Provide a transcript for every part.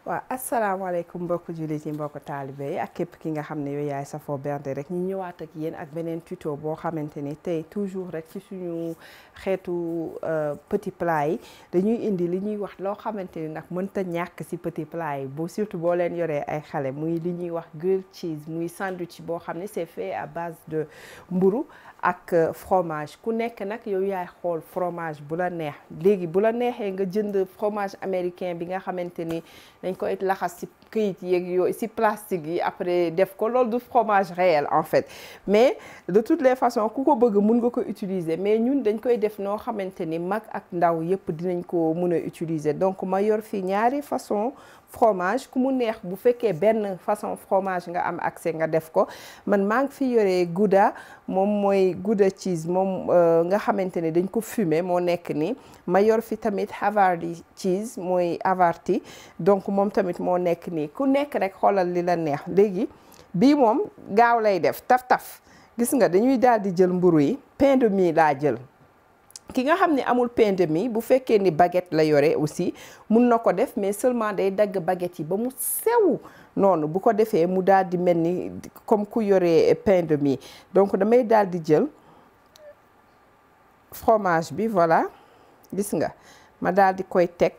waaw asalaamaaleykum mbokku jullit yi mbokku taalibe yi ak képp ki nga xam ne yow yaay safoo bernde rek ñu ñëwaat ak yéen ak beneen tuto boo xamante ni tey toujours rek ci suñu xeetu petit plat yi dañuy indi li ñuy wax loo xamante ni nag mënta ñàkk ci petit plat yi bu surtout boo leen yoree ay xale muy li ñuy wax grilled cheese muy sandwich boo xam ne c'est fait à base de mburu ak fromage ku nekk nag yow yaay xool fromage bu la neex léegi bu la neexee nga jënd fromage américain bi nga xamante ni dañ koy laxas ci këyit yeeg yooyu ci plastique yi après def ko loolu du fromage réel en fait mais de toutes les façons ku ko bëgg mun nga ko utiliser mais ñun dañ koy def noo xamante ni mag ak ndaw yépp dinañ ko mun a utiliser donc ma yor fi ñaari façon fromage ku mu neex bu fekkee benn façon fromage nga am accès nga def ko man maa ngi fi yoree Gouda moom mooy Gouda cheese moom nga xamante ne dañ ko fumé moo nekk ni ma yor fi tamit Havarti cheese mooy Havarti donc moom tamit moo nekk nii ku nekk rek xoolal li la neex léegi bii moom gaaw lay def taf-taf gis nga dañuy daal di jël mburu yi pain de mie laa jël ki nga xam ne amul pain de mie bu fekkee ni baguette la yore aussi mun na ko def mais seulement day dagg baguette yi ba mu sew noonu bu ko defee mu daal di mel ni comme ku yore pain de mie donc damay daal di jël fromage bi voilà gis nga ma daal di koy teg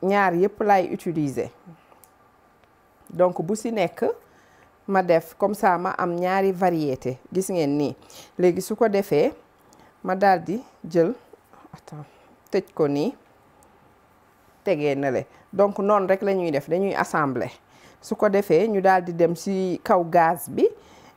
ñaar yépp lay utiliser donc bu ci nekk ma def comme ça ma am ñaari variété gis ngeen nii léegi su ko defee ma daal di jël tëj ko nii tegee na le donc noonu rek la ñuy def dañuy assembler su ko defee ñu daal di dem ci kaw gaz bi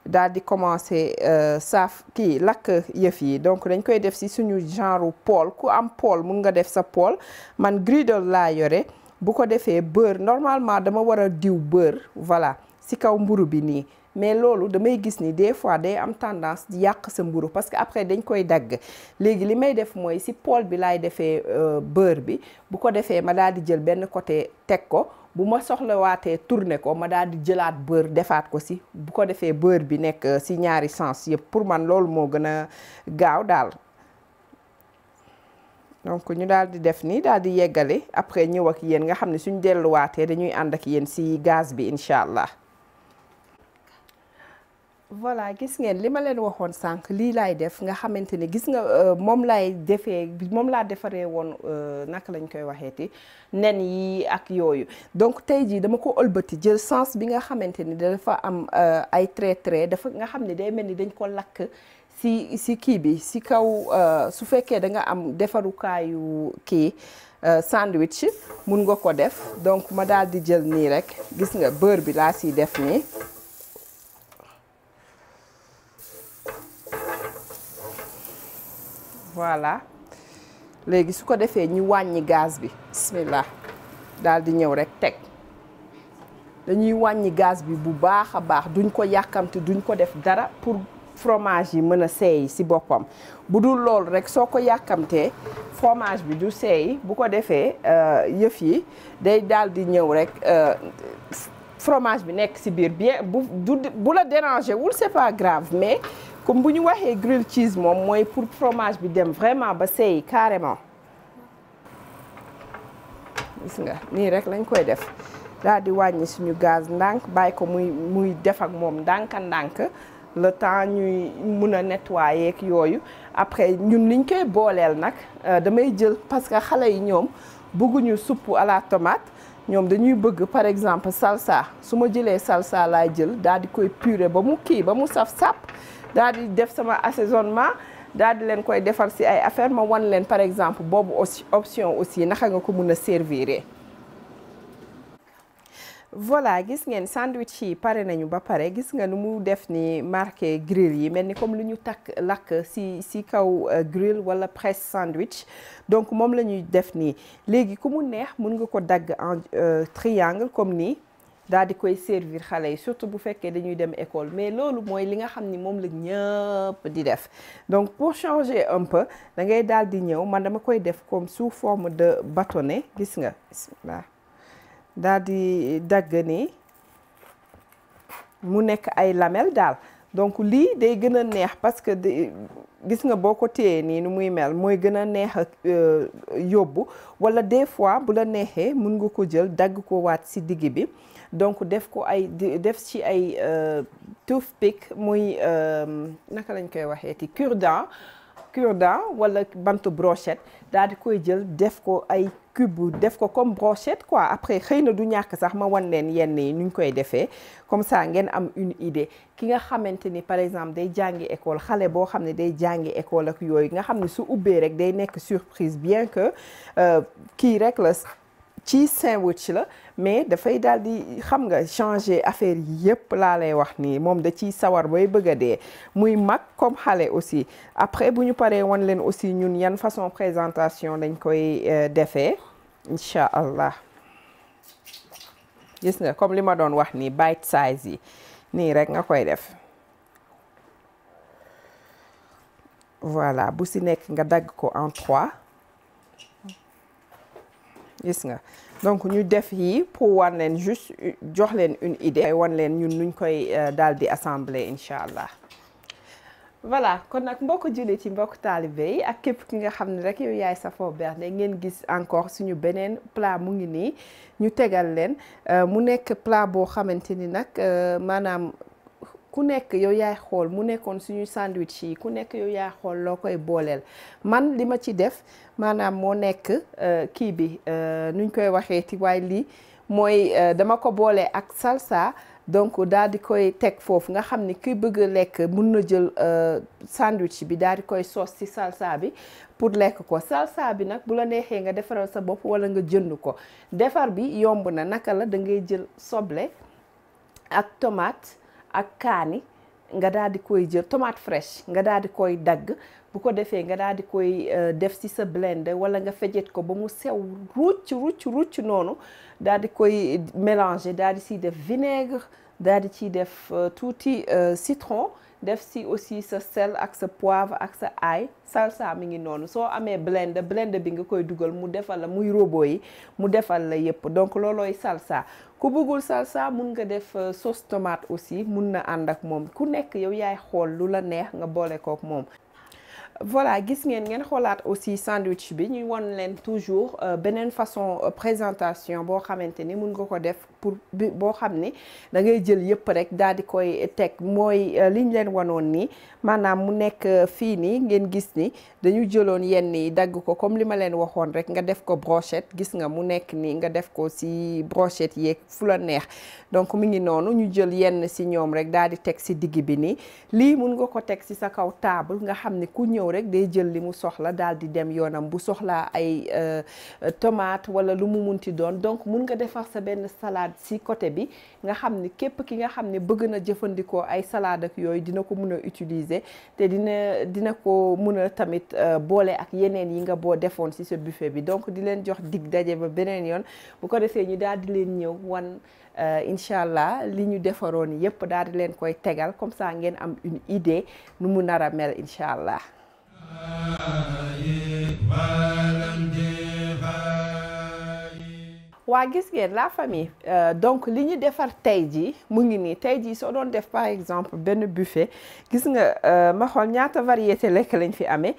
daal di commencer saaf kii lakk yëf yi donc dañ koy def ci suñu genre poêle ku am poêle mun nga def sa poêle man griddle laa yore bu ko defee beurre normalement dama war a diw beurre voilà ci kaw mburu bi nii mais loolu damay gis ni des fois day am tendance di yàq sa mburu parce que après dañ koy dagg léegi li may def mooy ci poêle bi laay defee beurre bi bu ko defee ma daal di jël benn côté teg ko bu ma soxlawaatee tourner ko ma daal di jëlaat beurre defaat ko ci bu ko defee beurre bi nekk ci ñaari sens yëpp pour man loolu moo gën a gaaw daal donc ñu daal di def ni daal di yeggale après ñëw ak yéen nga xam ne suñ delluwaatee dañuy ànd ak yéen ci gaz bi incha allah. voilà gis ngeen li ma leen waxoon sànq lii laay def nga xamante ne gis nga moom laay defee moom laa defaree woon naka lañ koy waxeeti nen yi ak yooyu donc tey jii dama ko ëlbati jël sens bi nga xamante ni dafa am ay trait dafa nga xam ne day mel ni dañ ko lakk si kii bi si kaw su fekkee da nga am defarukaayu kii sandwich mun nga ko def donc ma daal di jël nii rek gis nga beurre bi laa siy def nii voilà léegi su ko defee ñu wàññi gaz bi bismillah daal di ñëw rek teg dañuy wàññi gaz bi bu baax a baax duñ ko yàkkamti duñ ko def dara pour fromage yi mën a seey ci boppam bu dul loolu rek soo ko yàkkamtee fromage bi du seey bu ko defee yëf yi day daal di ñëw rek fromage bi nekk ci biir bien bu la déranger wul c'est pas grave mais comme bu ñu waxee grilled cheese moom mooy pour fromage bi dem vraiment ba seey carrément gis nga nii rek lañ koy def daal di wàññi suñu gaz ndànk bàyyi ko muy def ak moom ndànk le temps ñuy mun a nettoyer ak yooyu après ñun liñ koy booleel nag damay jël parce que xale yi ñoom bëgguñu soupe à la tomate ñoom dañuy bëgg par exemple salsa su ma jëlee salsa laay jël daal di koy purée ba mu kii ba mu saf sap daal di def sama assaisonnement daal di leen koy defar ci ay affaire ma wan leen par exemple boobu aussi option aussi naka nga ko mun a servir. voilà gis ngeen sandwich yi pare nañu ba pare gis nga nu mu def ni marqué grill yi mel ni comme lu ñu lakk ci kaw grill wala presse sandwich donc moom la ñuy def nii léegi ku mu neex mun nga ko dagg en triangle comme nii daal di koy servir xale yi surtout bu fekkee dañuy dem école mais loolu mooy li nga xam ni moom la ñëpp di def donc pour changer un peu da ngay daal di ñëw man dama koy def comme sous forme de bâtonnet gis nga bismillah daal di dagg nii mu nekk ay lamelles daal. Donc lii day gën a neex parce que gis nga boo ko téyee nii nu muy mel mooy gën a neex ak yóbbu, wala des fois bu la neexee mun nga ko jël dagg ko waat ci digg bi. Donc def ci ay toothpick muy naka lañ koy waxee ti cure-dent wala bantu brochette daal di koy jël def ko ay cube, def ko comme brochette quoi. Après xëy na du ñàkk sax ma wan leen yenn yi nuñ koy defee comme ça ngeen am une idée. Ki nga xamante ni par exemple day jàngi école, xale boo xam ne day jàngi école ak yooyu nga xam ne su ubbee rek day nekk surprise, bien que kii rek la ci sandwich la, mais dafay daal di xam nga changer affaire yi yëpp laa lay wax nii. Moom da ciy sawar bay bëgg a dee, muy mag comme xale aussi. Après bu ñu paree wan leen aussi ñun yan façon présentation dañ koy defee incha allah. Gis nga comme li ma doon wax nii bite size yi nii rek nga koy def. Voilà, bu si nekk nga dagg ko en 3. Gis nga donc ñu def yi pour wan leen juste jox leen une idée, wan leen ñun nuñ koy daal di assembler incha allah. Voilà, kon nag mbokk jullit yi, mbokk taalibe yi ak képp ki nga xam ne rek yow yaay safoo bernde, ngeen gis encore suñu beneen plat mu ngi nii ñu tegal leen. Mu nekk plat boo xamante ni nag maanaam ku nekk yow yaay xool, mu nekkoon suñu sandwich yi ku nekk yow yaay xool loo koy booleel. Man li ma ci def maanaam moo nekk kii bi nuñ koy waxee ti waaye lii mooy dama ko boole ak salsa. Donc daal di koy teg foofu nga xam ni ki bëgg a lekk mun na jël sandwich bi daal di koy sos ci salsa bi pour lekk ko. Salsa bi nag bu la neexee nga defaral sa bopp wala nga jënd ko. Defar bi yomb na. Naka la, da ngay jël soble ak tomate ak kaani nga daal di koy jël tomate fraîche nga daal di koy dagg. Bu ko defee nga daal di koy def ci sa blender wala nga fejet ko ba mu sew rucc noonu, daal di koy mélanger, daal di ciy def vinaigre, daal di ciy def tuuti citron, def ci aussi sa sel ak sa poivre ak sa ail. Salsa mi ngi noonu. Soo amee blender bi nga koy dugal mu defal la muy robot yi mu defal la yépp. Donc loolooy salsa. Ku bëggul salsa mun nga def sauce tomate aussi, mun na ànd ak moom. Ku nekk yow yaay xool lu la neex nga boole kook moom. Voilà, gis ngeen xoolaat aussi sandwich bi ñuy won leen toujours beneen façon présentation boo xamante ni mun nga ko def pour boo xam ni da ngay jël yëpp rek daal di koy teg. Mooy liñ leen wanoon nii maanaam mu nekk fii nii ngeen gis ni dañu jëloon yenn yi dagg ko comme li ma leen waxoon rek nga def ko brochette. Gis nga mu nekk nii nga def ko ci brochette yeeg fu la neex. Donc mu ngi noonu ñu jël yenn ci ñoom rek daal di teg ci digg bi nii. Lii mun nga ko teg ci sa kaw table nga xam ni ku ñëw rek day jël li mu soxla daal di dem yoonam. Bu soxlaa ay tomate wala lu mu munti doon. Donc mun nga defar sa benn salade ci côté bi nga xam ni képp ki nga xam ne bëgg na jëfandikoo ay salade ak yooyu dina ko mun a utiliser te dina ko mun a tamit boole ak yeneen yi nga boo defoon ci sa buffet bi. Donc di leen jox dig daje ba beneen yoon bu ko defee ñu daal di leen ñëw wan incha allah li ñu defaroon yépp daal di leen koy tegal comme ça ngeen am une idée nu mu nar a mel incha allah. waa gis ngeen la famille donc li ñu defar tey jii mu ngi nii. tey jii soo doon def par exemple benn buffet gis nga ma xool ñaata variété lekk lañ fi amee.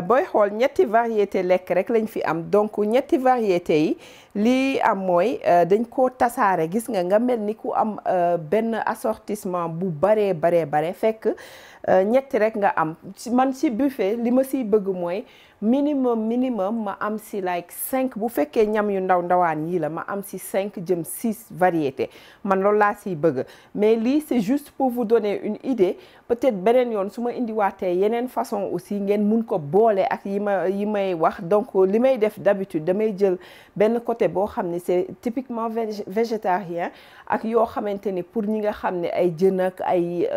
Booy xool ñetti variété lekk rek lañ fi am. Donc ñetti variété yi lii am mooy dañ koo tasaare. Gis nga mel ni ku am benn assortissement bu bare fekk ñetti rek nga am. Man ci buffet li ma ciy bëgg mooy minimum ma am ci like 5 bu fekkee ñam yu ndawaan yi la ma am ci 5 jëm 6 variétés. Man loolu laa ciy bëgg. Mais lii c'est juste pour vous donner une idée. Peut-être beneen yoon su ma indiwaatee yeneen façon aussi ngeen mun ko boole ak yi may wax. Donc li may def d'habitude damay jël benn côté boo xam ne c'est typiquement végétarien ak yoo xamante ni pour ñi nga xam ne ay jën ak ay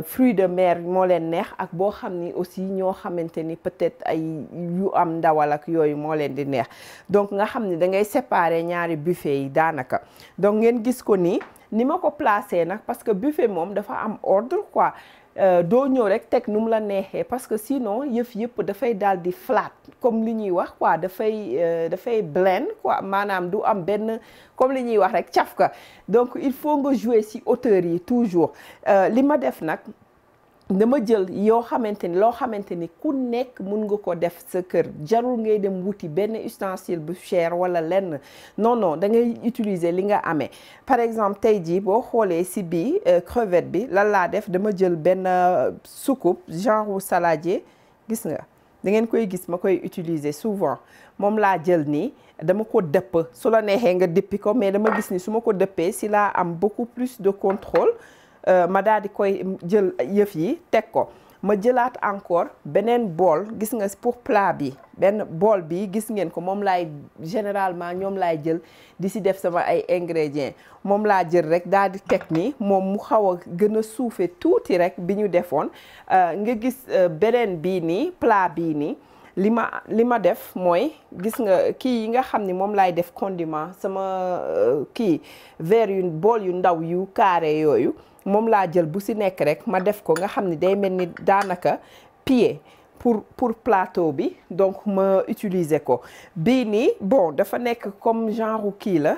fruits de mer moo leen neex ak boo xam ni aussi ñoo xamante ni peut-être ay yu am ndawal ak yooyu moo leen di neex. Donc nga xam ni da ngay séparer ñaari buffet yi daanaka. Donc ngeen gis ko ni ma ko placé nag parce que buffet moom dafa am ordre quoi. doo ñëw rek teg nu mu la neexee parce que sinon yëf yëpp dafay daal di flat comme li ñuy wax quoi dafay blend quoi maanaam du am benn comme li ñuy wax rek cafka donc il faut nga jouer ci hauteur yi toujours li ma def nag dama jël yoo xamante ni loo xamante ni ku nekk mun nga ko def sa kër jarul ngay dem wuti benn ustensile bu cher wala lenn non da ngay utiliser li nga amee par exemple tey jii boo xoolee ci bii crevette bi lan laa def dama jël benn soucoupe genre saladier gis nga da ngeen koy gis ma koy utiliser souvent moom laa jël nii dama ko dëpp su la neexee nga dëppi ko mais dama gis ni su ma ko dëppee ci laa am beaucoup plus de contrôle ma daal di koy jël yëf yi teg ko ma jëlaat encore beneen bool gis nga pour plat bi benn bool bi gis ngeen ko moom laay généralement ñoom laay jël di ci def sama ay ingrédients moom laa jël rek daal di teg ni moom mu xaw a gën a suufe tuuti rek bi ñu defoon nga gis beneen bii nii plat bii nii li ma def mooy gis nga kii yi nga xam ni moom laay def condiment sama kii verre yu bool yu ndaw yu carré yooyu moom laa jël bu ci nekk rek ma def ko nga xam ni day mel ni daanaka pied pour plateau bi donc ma utiliser ko bii nii bon dafa nekk comme genre kii la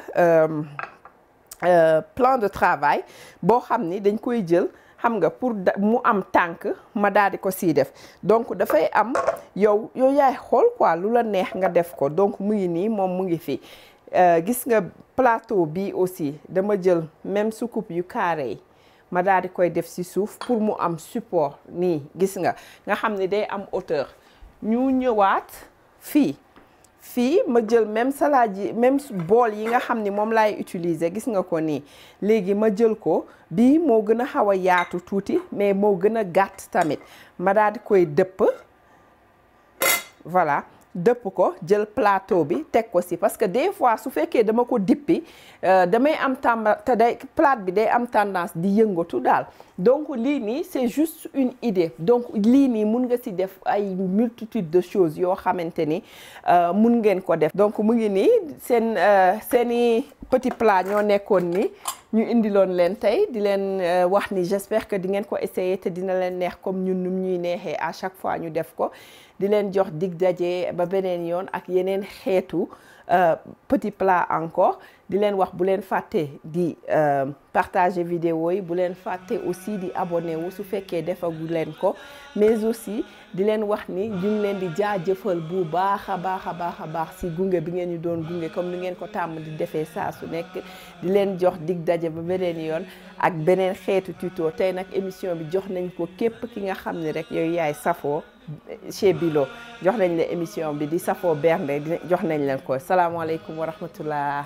plan de travail boo xam ni dañ koy jël xam nga pour mu am tànk ma daal di ko siy def donc dafay am yow yaay xool quoi lu la neex nga def ko donc mu ngi nii moom mu ngi fi gis nga plateau bi aussi dama jël même soucoupe yu carré yi ma daal di koy def ci suuf pour mu am support nii gis nga xam ni day am hauteur ñu ñëwaat fii ma jël même salade yi même bool yi nga xam ni moom laay utiliser gis nga ko nii léegi ma jël ko bii moo gën a xaw a yaatu tuuti mais moo gën a gàtt tamit ma daal di koy dëpp voilà dëpp ko jël plateau bi teg ko ci parce que des fois su fekkee dama ko dippi damay am plate bi day am tendance di yëngatu daal donc lii nii c'est juste une idée donc lii nii mun nga ci def ay multitude de choses yoo xamante ni mun ngeen ko def donc mu ngi nii seeni petit plat ñoo nekkoon ni ñu indiloon leen tey di leen wax ni j'espère que di ngeen ko essayer te dina leen neex comme ñun num ñuy neexee à chaque fois ñu def ko di leen jox dig daje ba beneen yoon ak yeneen xeetu petit plat encore di leen wax bu leen fàtte di partager vidéo yi bu leen fàtte aussi di abonné wu su fekkee defagu leen ko mais aussi di leen wax ni ñu ngi leen di jaajëfal bu baax a baax ci gunge bi ngeen ñu doon gunge comme ni ngeen ko tàmm di defee saa su nekk di leen jox dig daje ba beneen yoon ak beneen xeetu tuto tey nag émission bi jox nañ ko képp ki nga xam ne rek yow yaay safoo chez Bilo jox nañ la émission bi di safoo bernde jox nañ leen ko salaamaaleykum wa rahmatullah